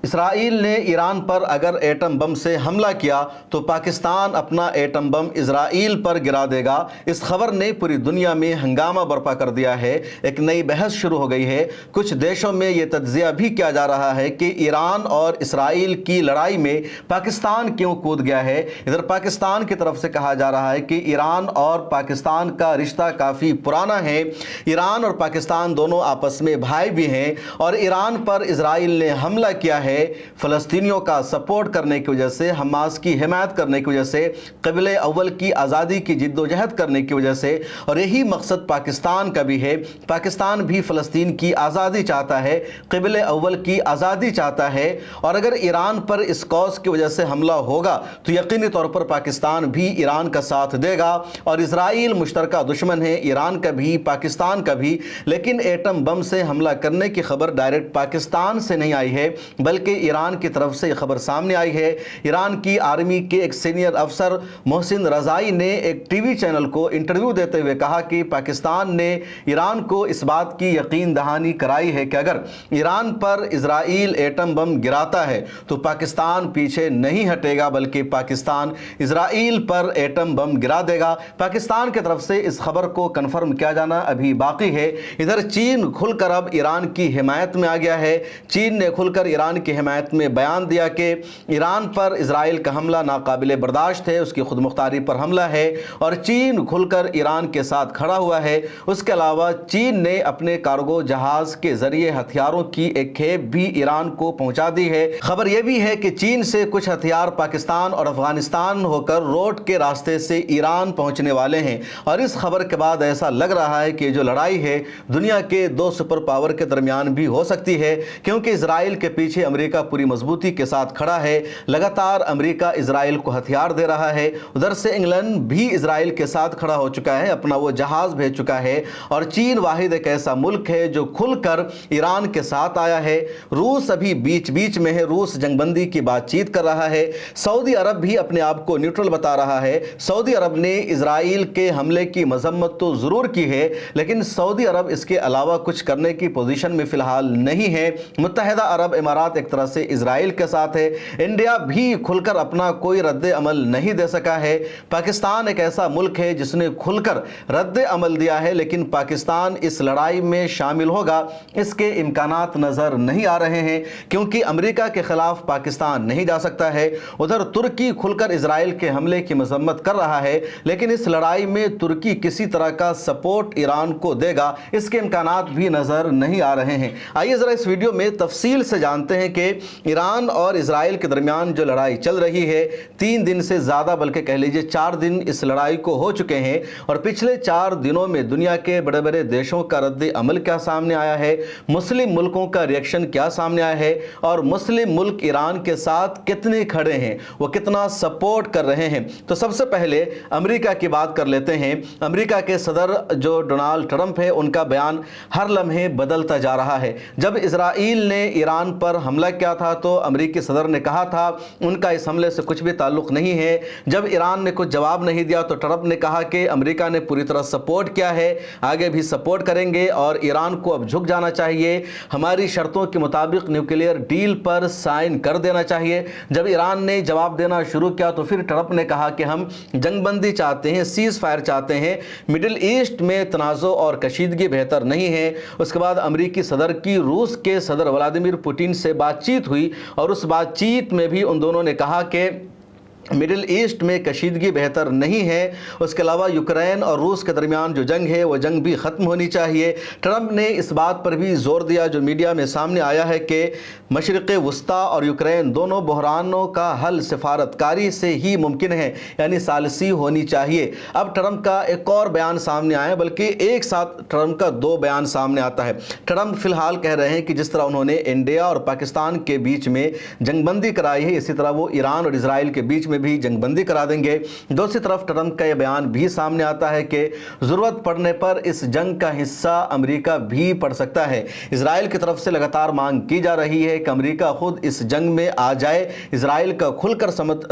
اسرائیل نے ایران پر اگر atom bomb سے حملہ کیا تو پاکستان اپنا ایٹم بم اسرائیل پر گرا دے گا۔ اس خبر نے پوری دنیا میں ہنگامہ برپا کر دیا ہے۔ ایک نئی بحث شروع ہو گئی ہے۔ کچھ دیشوں میں یہ تجزیہ بھی کیا جا رہا ہے کہ ایران اور اسرائیل کی لڑائی میں پاکستان کیوں کود گیا ہے۔ ادھر پاکستان کی طرف سے کہا جا رہا ہے کہ ایران اور پاکستان کا رشتہ کافی پرانا ہے۔ ایران اور پاکستان دونوں آپس میں بھائی بھی ہیں اور ایران پر اسرائیل نے حملہ کیا ہے فلسطینیوں کا سپورٹ کرنے کی وجہ سے، حماس کی حمایت کرنے کی وجہ سے، قبل اول کی آزادی کی جد و جہد کرنے کی وجہ سے، اور یہی مقصد پاکستان کا بھی ہے۔ پاکستان بھی فلسطین کی آزادی چاہتا ہے، قبل اول کی آزادی چاہتا ہے، اور اگر ایران پر اس کاز کی وجہ سے حملہ ہوگا تو یقینی طور پر پاکستان بھی ایران کا ساتھ دے گا، اور اسرائیل مشترکہ دشمن ہے، ایران کا بھی پاکستان کا بھی۔ لیکن ایٹم بم سے حملہ کرنے کی خبر ڈائریکٹ پاکستان سے نہیں آئی ہے بلکہ ایران کی طرف سے یہ خبر سامنے آئی ہے۔ ایران کی آرمی کے ایک سینئر افسر محسن رضائی نے ایک ٹی وی چینل کو انٹرویو دیتے ہوئے کہا کہ پاکستان نے ایران کو اس بات کی یقین دہانی کرائی ہے کہ اگر ایران پر اسرائیل ایٹم بم گراتا ہے تو پاکستان پیچھے نہیں ہٹے گا بلکہ پاکستان اسرائیل پر ایٹم بم گرا دے گا۔ پاکستان کی طرف سے اس خبر کو کنفرم کیا جانا ابھی باقی ہے۔ ادھر چین کھل کر اب ایران کی حمایت میں آ گیا ہے۔ چین نے کھل کر ایران کی حمایت میں بیان دیا کہ ایران پر اسرائیل کا حملہ ناقابل برداشت ہے، اس کی خود مختاری پر حملہ ہے، اور چین کھل کر ایران کے ساتھ کھڑا ہوا ہے۔ اس کے علاوہ چین نے اپنے کارگو جہاز کے ذریعے ہتھیاروں کی ایک کھیپ بھی ایران کو پہنچا دی ہے۔ خبر یہ بھی ہے کہ چین سے کچھ ہتھیار پاکستان اور افغانستان ہو کر روڈ کے راستے سے ایران پہنچنے والے ہیں، اور اس خبر کے بعد ایسا لگ رہا ہے کہ جو لڑائی ہے دنیا کے دو سپر پاور کے درمیان بھی ہو سکتی ہے، کیونکہ اسرائیل کے پیچھے امریکہ پوری مضبوطی کے ساتھ کھڑا ہے۔ لگاتار امریکہ اسرائیل کو ہتھیار دے رہا ہے۔ ادھر سے انگلینڈ بھی اسرائیل کے ساتھ کھڑا ہو چکا ہے، اپنا وہ جہاز بھیج چکا ہے، اور چین واحد ایک ایسا ملک ہے جو کھل کر ایران کے ساتھ آیا ہے۔ روس ابھی بیچ بیچ میں ہے، روس جنگ بندی کی بات چیت کر رہا ہے۔ سعودی عرب بھی اپنے آپ کو نیوٹرل بتا رہا ہے۔ سعودی عرب نے اسرائیل کے حملے کی مذمت تو ضرور کی ہے، لیکن سعودی عرب اس کے علاوہ کچھ کرنے کی پوزیشن میں فی الحال نہیں ہے۔ متحدہ عرب امارات ایک طرح سے اسرائیل کے ساتھ ہے۔ انڈیا بھی کھل کر اپنا کوئی رد عمل نہیں دے سکا ہے۔ پاکستان ایک ایسا ملک ہے جس نے کھل کر رد عمل دیا ہے، لیکن پاکستان اس لڑائی میں شامل ہوگا اس کے امکانات نظر نہیں آ رہے ہیں، کیونکہ امریکہ کے خلاف پاکستان نہیں جا سکتا ہے۔ ادھر ترکی کھل کر اسرائیل کے حملے کی مذمت کر رہا ہے، لیکن اس لڑائی میں ترکی کسی طرح کا سپورٹ ایران کو دے گا اس کے امکانات بھی نظر نہیں آ رہے ہیں۔ آئیے ذرا اس ویڈیو میں تفصیل سے جانتے ہیں کہ ایران اور اسرائیل کے درمیان جو لڑائی چل رہی ہے، 3 دن سے زیادہ بلکہ کہہ لیجئے 4 دن اس لڑائی کو ہو چکے ہیں، اور پچھلے 4 دنوں میں دنیا کے بڑے بڑے دیشوں کا رد عمل کیا سامنے آیا ہے، مسلم ملکوں کا ریئیکشن کیا سامنے آیا ہے، اور مسلم ملک ایران کے ساتھ کتنے کھڑے ہیں، وہ کتنا سپورٹ کر رہے ہیں۔ تو سب سے پہلے امریکہ کی بات کر لیتے ہیں۔ امریکہ کے صدر جو ڈونالڈ ٹرمپ ہے، ان کا بیان ہر لمحے بدلتا جا رہا ہے۔ جب اسرائیل نے ایران پر حملہ کیا تھا تو امریکی صدر نے کہا تھا ان کا اس حملے سے کچھ بھی تعلق نہیں ہے۔ جب ایران نے کچھ جواب نہیں دیا تو ٹرمپ نے کہا کہ امریکہ نے پوری طرح سپورٹ کیا ہے، آگے بھی سپورٹ کریں گے، اور ایران کو اب جھک جانا چاہیے، ہماری شرطوں کے مطابق نیوکلیئر ڈیل پر سائن کر دینا چاہیے۔ جب ایران نے جواب دینا شروع کیا تو پھر ٹرمپ نے کہا کہ ہم جنگ بندی چاہتے ہیں، سیز فائر چاہتے ہیں، مڈل ایسٹ میں تنازع اور کشیدگی بہتر نہیں ہے۔ اس کے بعد امریکی صدر کی روس کے صدر ولادیمیر پوٹین سے بات چیت ہوئی، اور اس بات چیت میں بھی ان دونوں نے کہا کہ مڈل ایسٹ میں کشیدگی بہتر نہیں ہے۔ اس کے علاوہ یوکرین اور روس کے درمیان جو جنگ ہے وہ جنگ بھی ختم ہونی چاہیے۔ ٹرمپ نے اس بات پر بھی زور دیا جو میڈیا میں سامنے آیا ہے کہ مشرق وسطیٰ اور یوکرین دونوں بحرانوں کا حل سفارتکاری سے ہی ممکن ہے، یعنی ثالثی ہونی چاہیے۔ اب ٹرمپ کا ایک اور بیان سامنے آیا، بلکہ ایک ساتھ ٹرمپ کا 2 بیان سامنے آتا ہے۔ ٹرمپ فی الحال کہہ رہے ہیں کہ جس طرح انہوں نے انڈیا اور پاکستان کے بیچ میں جنگ بندی کرائی ہے، اسی طرح وہ ایران اور اسرائیل کے بیچ میں بھی جنگ بندی کرا دیں گے۔ دوسری طرف ٹرمپ کا یہ بیان بھی سامنے آتا ہے کہ ضرورت پڑنے پر اس جنگ کا حصہ امریکہ بھی پڑ سکتا ہے۔ اسرائیل کی طرف سے لگاتار مانگ کی جا رہی ہے کہ امریکہ خود اس جنگ میں آ جائے، اسرائیل کا کھل کر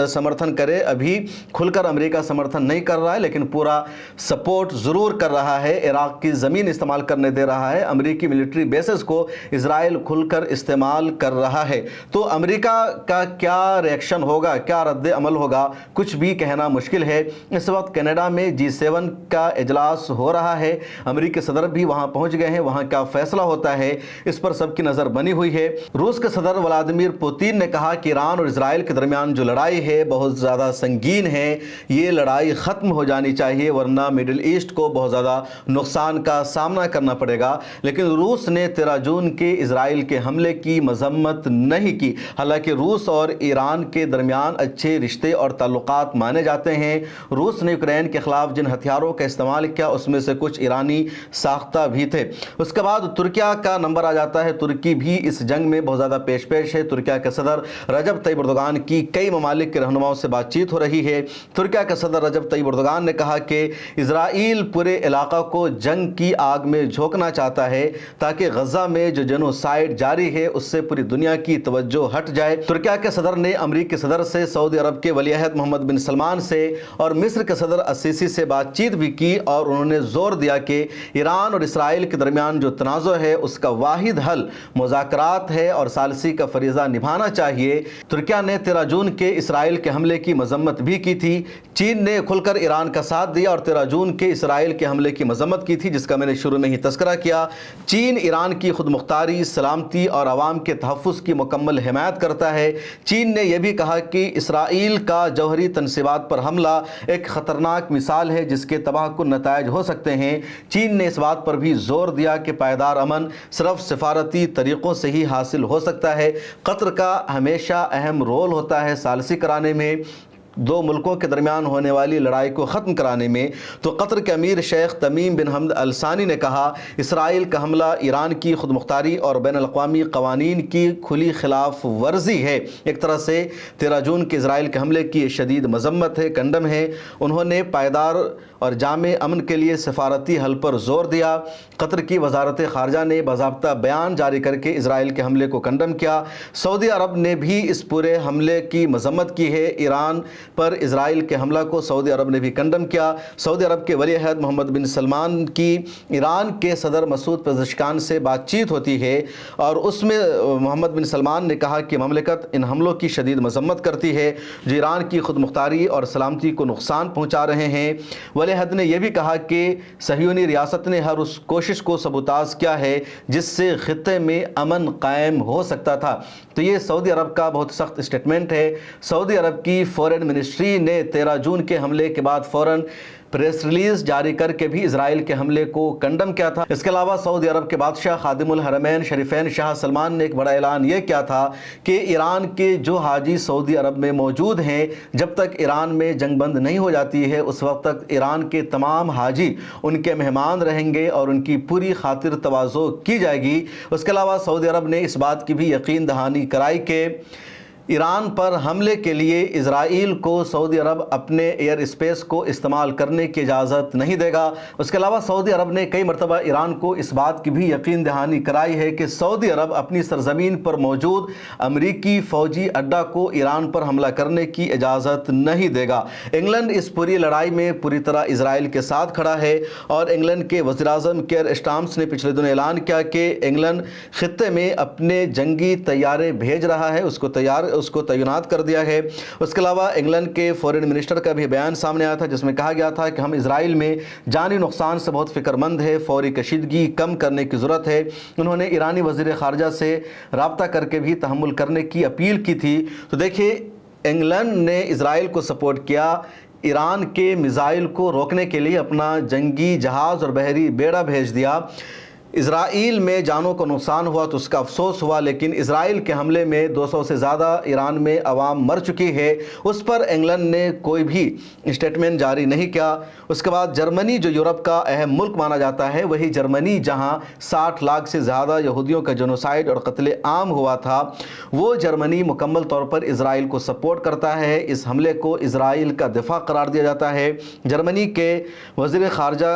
سمرتھن کرے۔ ابھی کھل کر امریکہ سمرتھن نہیں کر رہا ہے، لیکن پورا سپورٹ ضرور کر رہا ہے، عراق کی زمین استعمال کرنے دے رہا ہے، امریکی ملٹری بیسز کو اسرائیل کھل کر استعمال کر رہا ہے۔ تو امریکہ کا کیا ری ایکشن ہوگا، کیا رد عمل ہوگا، کچھ بھی کہنا مشکل ہے۔ اس وقت کینیڈا میں G7 کا اجلاس ہو رہا ہے، امریکی صدر بھی وہاں پہنچ گئے ہیں، وہاں کیا فیصلہ ہوتا ہے اس پر سب کی نظر بنی ہوئی ہے۔ روس کے صدر ولادیمیر پوتین نے کہا کہ ایران اور اسرائیل کے درمیان جو لڑائی ہے بہت زیادہ سنگین ہے، یہ لڑائی ختم ہو جانی چاہیے ورنہ مڈل ایسٹ کو بہت زیادہ نقصان کا سامنا کرنا پڑے گا۔ لیکن روس نے 13 جون کے اسرائیل کے حملے کی مذمت نہیں کی، حالانکہ روس اور ایران کے درمیان اچھے رشتے اور تعلقات مانے جاتے ہیں۔ روس نے یوکرین کے خلاف جن ہتھیاروں کا استعمال کیا اس میں سے کچھ ایرانی ساختہ بھی تھے۔ اس کے بعد ترکیہ کا نمبر آ جاتا ہے، ترکی بھی اس جنگ میں بہت زیادہ پیش ہے۔ ترکیہ کے صدر رجب طیب اردوغان کی کئی ممالک کے رہنماؤں سے بات چیت ہو رہی ہے۔ ترکیہ کے صدر رجب طیب اردوغان نے کہا کہ اسرائیل پورے علاقہ کو جنگ کی آگ میں جھونکنا چاہتا ہے تاکہ غزہ میں جو جنوسائیڈ جاری ہے اس سے پوری دنیا کی توجہ ہٹ جائے۔ ترکیہ کے صدر نے امریکی صدر سے، سعودی عرب کے ولی عہد محمد بن سلمان سے اور مصر کے صدر السیسی سے بات چیت بھی کی، اور انہوں نے زور دیا کہ ایران اور اسرائیل کے درمیان جو تنازع ہے اس کا واحد حل مذاکرات ہے اور ثالثی کا فریضہ نبھانا چاہیے۔ ترکیہ نے 13 جون کے اسرائیل کے حملے کی مذمت بھی کی تھی۔ چین نے کھل کر ایران کا ساتھ دیا اور 13 جون کے اسرائیل کے حملے کی مذمت کی تھی، جس کا میں نے شروع میں ہی تذکرہ کیا۔ چین ایران کی خود مختاری، سلامتی اور عوام کے تحفظ کی مکمل حمایت کرتا ہے۔ چین نے یہ بھی کہا کہ اسرائیل کا جوہری تنصیبات پر حملہ ایک خطرناک مثال ہے جس کے تباہ کن نتائج ہو سکتے ہیں۔ چین نے اس بات پر بھی زور دیا کہ پائیدار امن صرف سفارتی طریقوں سے ہی حاصل ہو سکتا ہے۔ قطر کا ہمیشہ اہم رول ہوتا ہے ثالثی کرانے میں، دو ملکوں کے درمیان ہونے والی لڑائی کو ختم کرانے میں۔ تو قطر کے امیر شیخ تمیم بن حمد ال ثانی نے کہا اسرائیل کا حملہ ایران کی خود مختاری اور بین الاقوامی قوانین کی کھلی خلاف ورزی ہے۔ ایک طرح سے 13 جون کے اسرائیل کے حملے کی شدید مذمت ہے، کنڈم ہے۔ انہوں نے پائیدار اور جامع امن کے لیے سفارتی حل پر زور دیا۔ قطر کی وزارت خارجہ نے باضابطہ بیان جاری کر کے اسرائیل کے حملے کو کنڈم کیا۔ سعودی عرب نے بھی اس پورے حملے کی مذمت کی ہے۔ ایران پر اسرائیل کے حملہ کو سعودی عرب نے بھی کنڈم کیا۔ سعودی عرب کے ولی عہد محمد بن سلمان کی ایران کے صدر مسعود پزشکان سے بات چیت ہوتی ہے اور اس میں محمد بن سلمان نے کہا کہ مملکت ان حملوں کی شدید مذمت کرتی ہے جو ایران کی خود مختاری اور سلامتی کو نقصان پہنچا رہے ہیں۔ ولی عہد نے یہ بھی کہا کہ صہیونی ریاست نے ہر اس کوشش کو سبوتاژ کیا ہے جس سے خطے میں امن قائم ہو سکتا تھا۔ تو یہ سعودی عرب کا بہت سخت اسٹیٹمنٹ ہے۔ سعودی عرب کی فورن منسٹری نے 13 جون کے حملے کے بعد فوراً پریس ریلیز جاری کر کے بھی اسرائیل کے حملے کو کنڈم کیا تھا۔ اس کے علاوہ سعودی عرب کے بادشاہ خادم الحرمین شریفین شاہ سلمان نے ایک بڑا اعلان یہ کیا تھا کہ ایران کے جو حاجی سعودی عرب میں موجود ہیں، جب تک ایران میں جنگ بند نہیں ہو جاتی ہے اس وقت تک ایران کے تمام حاجی ان کے مہمان رہیں گے اور ان کی پوری خاطر تواضع کی جائے گی۔ اس کے علاوہ سعودی عرب نے اس بات کی بھی یقین دہانی کرائی کہ ایران پر حملے کے لیے اسرائیل کو سعودی عرب اپنے ایئر اسپیس کو استعمال کرنے کی اجازت نہیں دے گا۔ اس کے علاوہ سعودی عرب نے کئی مرتبہ ایران کو اس بات کی بھی یقین دہانی کرائی ہے کہ سعودی عرب اپنی سرزمین پر موجود امریکی فوجی اڈہ کو ایران پر حملہ کرنے کی اجازت نہیں دے گا۔ انگلینڈ اس پوری لڑائی میں پوری طرح اسرائیل کے ساتھ کھڑا ہے اور انگلینڈ کے وزیر اعظم کیئر اسٹارمر نے پچھلے دنوں اعلان کیا کہ انگلینڈ خطے میں اپنے جنگی طیارے بھیج رہا ہے، اس کو تعینات کر دیا ہے۔ اس کے علاوہ انگلینڈ کے فورن منسٹر کا بھی بیان سامنے آیا تھا جس میں کہا گیا تھا کہ ہم اسرائیل میں جانی نقصان سے بہت فکر مند ہے، فوری کشیدگی کم کرنے کی ضرورت ہے۔ انہوں نے ایرانی وزیر خارجہ سے رابطہ کر کے بھی تحمل کرنے کی اپیل کی تھی۔ تو دیکھیے انگلینڈ نے اسرائیل کو سپورٹ کیا، ایران کے میزائل کو روکنے کے لیے اپنا جنگی جہاز اور بحری بیڑا بھیج دیا۔ اسرائیل میں جانوں کو نقصان ہوا تو اس کا افسوس ہوا، لیکن اسرائیل کے حملے میں 200 سے زیادہ ایران میں عوام مر چکی ہے، اس پر انگلینڈ نے کوئی بھی اسٹیٹمنٹ جاری نہیں کیا۔ اس کے بعد جرمنی، جو یورپ کا اہم ملک مانا جاتا ہے، وہی جرمنی جہاں 60 لاکھ سے زیادہ یہودیوں کا جنوسائیڈ اور قتل عام ہوا تھا، وہ جرمنی مکمل طور پر اسرائیل کو سپورٹ کرتا ہے۔ اس حملے کو اسرائیل کا دفاع قرار دیا جاتا ہے۔ جرمنی کے وزیر خارجہ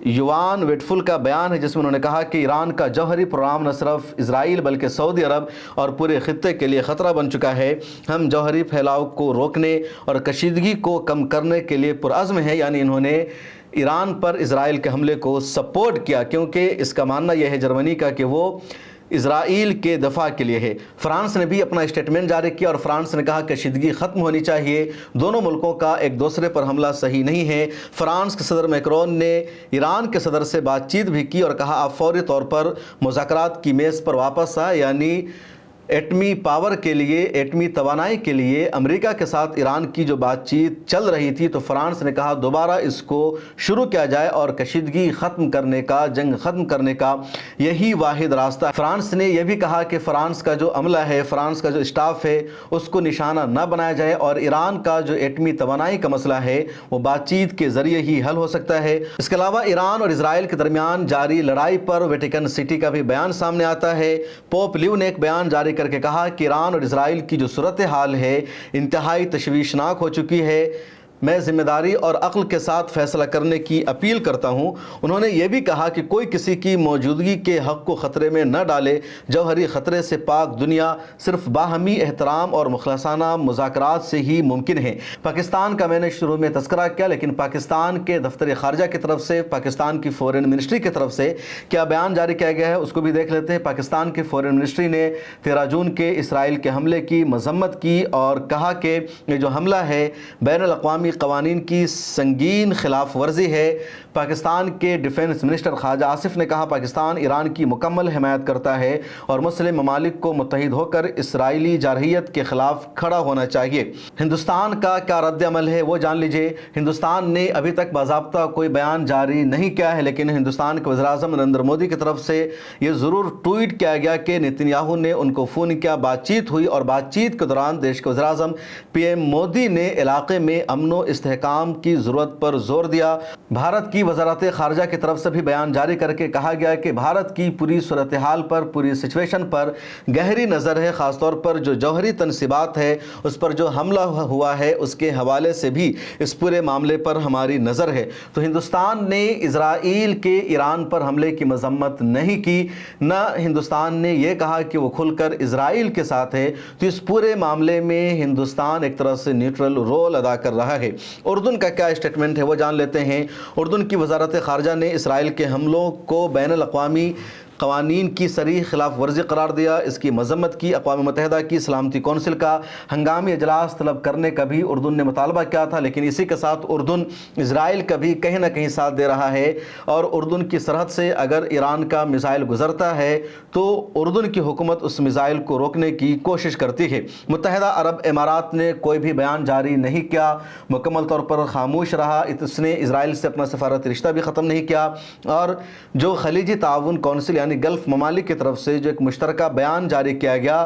یوان ویٹفل کا بیان ہے جس میں انہوں نے کہا کہ ایران کا جوہری پروگرام نہ صرف اسرائیل بلکہ سعودی عرب اور پورے خطے کے لیے خطرہ بن چکا ہے۔ ہم جوہری پھیلاؤ کو روکنے اور کشیدگی کو کم کرنے کے لیے پرعزم ہیں۔ یعنی انہوں نے ایران پر اسرائیل کے حملے کو سپورٹ کیا، کیونکہ اس کا ماننا یہ ہے جرمنی کا کہ وہ اسرائیل کے دفاع کے لیے ہے۔ فرانس نے بھی اپنا اسٹیٹمنٹ جاری کیا اور فرانس نے کہا کہ کشیدگی ختم ہونی چاہیے، دونوں ملکوں کا ایک دوسرے پر حملہ صحیح نہیں ہے۔ فرانس کے صدر میکرون نے ایران کے صدر سے بات چیت بھی کی اور کہا آپ فوری طور پر مذاکرات کی میز پر واپس آئے، یعنی ایٹمی پاور کے لیے، ایٹمی توانائی کے لیے امریکہ کے ساتھ ایران کی جو بات چیت چل رہی تھی، تو فرانس نے کہا دوبارہ اس کو شروع کیا جائے اور کشیدگی ختم کرنے کا، جنگ ختم کرنے کا یہی واحد راستہ ہے۔ فرانس نے یہ بھی کہا کہ فرانس کا جو عملہ ہے، فرانس کا جو اسٹاف ہے، اس کو نشانہ نہ بنایا جائے اور ایران کا جو ایٹمی توانائی کا مسئلہ ہے وہ بات چیت کے ذریعے ہی حل ہو سکتا ہے۔ اس کے علاوہ ایران اور اسرائیل کے درمیان جاری لڑائی پر ویٹیکن سٹی کا بھی بیان سامنے آتا ہے۔ پوپ لیو نے ایک بیان جاری کر کے کہا کہ ایران اور اسرائیل کی جو صورتحال ہے انتہائی تشویشناک ہو چکی ہے، میں ذمہ داری اور عقل کے ساتھ فیصلہ کرنے کی اپیل کرتا ہوں۔ انہوں نے یہ بھی کہا کہ کوئی کسی کی موجودگی کے حق کو خطرے میں نہ ڈالے، جوہری خطرے سے پاک دنیا صرف باہمی احترام اور مخلصانہ مذاکرات سے ہی ممکن ہے۔ پاکستان کا میں نے شروع میں تذکرہ کیا، لیکن پاکستان کے دفتر خارجہ کی طرف سے، پاکستان کی فورن منسٹری کی طرف سے کیا بیان جاری کیا گیا ہے اس کو بھی دیکھ لیتے ہیں۔ پاکستان کی فورن منسٹری نے 13 جون کے اسرائیل کے حملے کی مذمت کی اور کہا کہ یہ جو حملہ ہے بین الاقوامی قوانین کی سنگین خلاف ورزی ہے۔ پاکستان کے ڈیفنس منسٹر خواجہ آصف نے کہا پاکستان ایران کی مکمل حمایت کرتا ہے اور مسلم ممالک کو متحد ہو کر اسرائیلی جارحیت کے خلاف کھڑا ہونا چاہیے۔ ہندوستان کا کیا رد عمل ہے وہ جان لیجئے۔ ہندوستان نے ابھی تک باضابطہ کوئی بیان جاری نہیں کیا ہے، لیکن ہندوستان کے وزیر اعظم نریندر مودی کی طرف سے یہ ضرور ٹویٹ کیا گیا کہ نیتن یاہو نے ان کو فون کیا، بات چیت ہوئی اور بات چیت کے دوران دیش کے وزیر اعظم پی ایم مودی نے علاقے میں امن و استحکام کی ضرورت پر زور دیا۔ بھارت کی وزارت خارجہ کی طرف سے بھی بیان جاری کر کے کہا گیا کہ بھارت کی پوری صورتحال پر، پوری سچویشن پر گہری نظر ہے، خاص طور پر جو جوہری تنصیبات ہے، اس پر جو حملہ ہوا ہے اس کے حوالے سے بھی اس پورے معاملے پر ہماری نظر ہے۔ تو ہندوستان نے اسرائیل کے ایران پر حملے کی مذمت نہیں کی، نہ ہندوستان نے یہ کہا کہ وہ کھل کر اسرائیل کے ساتھ ہے۔ تو اس پورے معاملے میں ہندوستان ایک طرح سے نیوٹرل رول ادا کر رہا ہے۔ اردن کا کیا اسٹیٹمنٹ ہے وہ جان لیتے ہیں۔ اردن کی وزارت خارجہ نے اسرائیل کے حملوں کو بین الاقوامی قوانین کی صریح خلاف ورزی قرار دیا، اس کی مذمت کی۔ اقوام متحدہ کی سلامتی کونسل کا ہنگامی اجلاس طلب کرنے کا بھی اردن نے مطالبہ کیا تھا، لیکن اسی کے ساتھ اردن اسرائیل کا بھی کہیں نہ کہیں ساتھ دے رہا ہے اور اردن کی سرحد سے اگر ایران کا میزائل گزرتا ہے تو اردن کی حکومت اس میزائل کو روکنے کی کوشش کرتی ہے۔ متحدہ عرب امارات نے کوئی بھی بیان جاری نہیں کیا، مکمل طور پر خاموش رہا، اس نے اسرائیل سے اپنا سفارتی رشتہ بھی ختم نہیں کیا۔ اور جو خلیجی تعاون کونسل یعنی گلف ممالک کی طرف سے جو ایک مشترکہ بیان جاری کیا گیا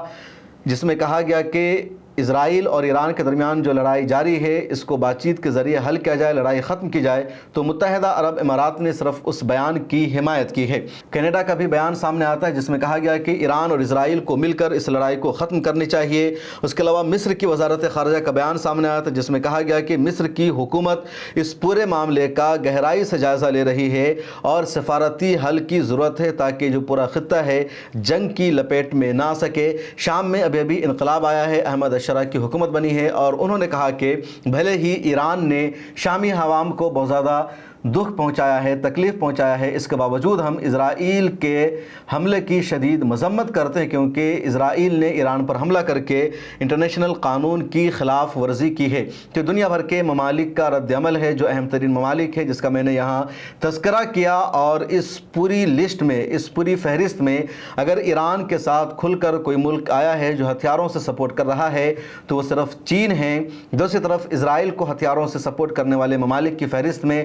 جس میں کہا گیا کہ اسرائیل اور ایران کے درمیان جو لڑائی جاری ہے اس کو بات چیت کے ذریعے حل کیا جائے، لڑائی ختم کی جائے، تو متحدہ عرب امارات نے صرف اس بیان کی حمایت کی ہے۔ کینیڈا کا بھی بیان سامنے آتا ہے جس میں کہا گیا کہ ایران اور اسرائیل کو مل کر اس لڑائی کو ختم کرنی چاہیے۔ اس کے علاوہ مصر کی وزارت خارجہ کا بیان سامنے آتا ہے جس میں کہا گیا کہ مصر کی حکومت اس پورے معاملے کا گہرائی سے جائزہ لے رہی ہے اور سفارتی حل کی ضرورت ہے تاکہ جو پورا خطہ ہے جنگ کی لپیٹ میں نہ آ سکے۔ شام میں ابھی انقلاب آیا ہے، احمد اشرا کی حکومت بنی ہے اور انہوں نے کہا کہ بھلے ہی ایران نے شامی عوام کو بہت زیادہ دکھ پہنچایا ہے، تکلیف پہنچایا ہے، اس کے باوجود ہم اسرائیل کے حملے کی شدید مذمت کرتے ہیں کیونکہ اسرائیل نے ایران پر حملہ کر کے انٹرنیشنل قانون کی خلاف ورزی کی ہے۔ تو دنیا بھر کے ممالک کا رد عمل ہے، جو اہم ترین ممالک ہے جس کا میں نے یہاں تذکرہ کیا، اور اس پوری لسٹ میں، اس پوری فہرست میں اگر ایران کے ساتھ کھل کر کوئی ملک آیا ہے جو ہتھیاروں سے سپورٹ کر رہا ہے تو وہ صرف چین ہیں۔ دوسری طرف اسرائیل کو ہتھیاروں سے سپورٹ کرنے والے ممالک کی فہرست میں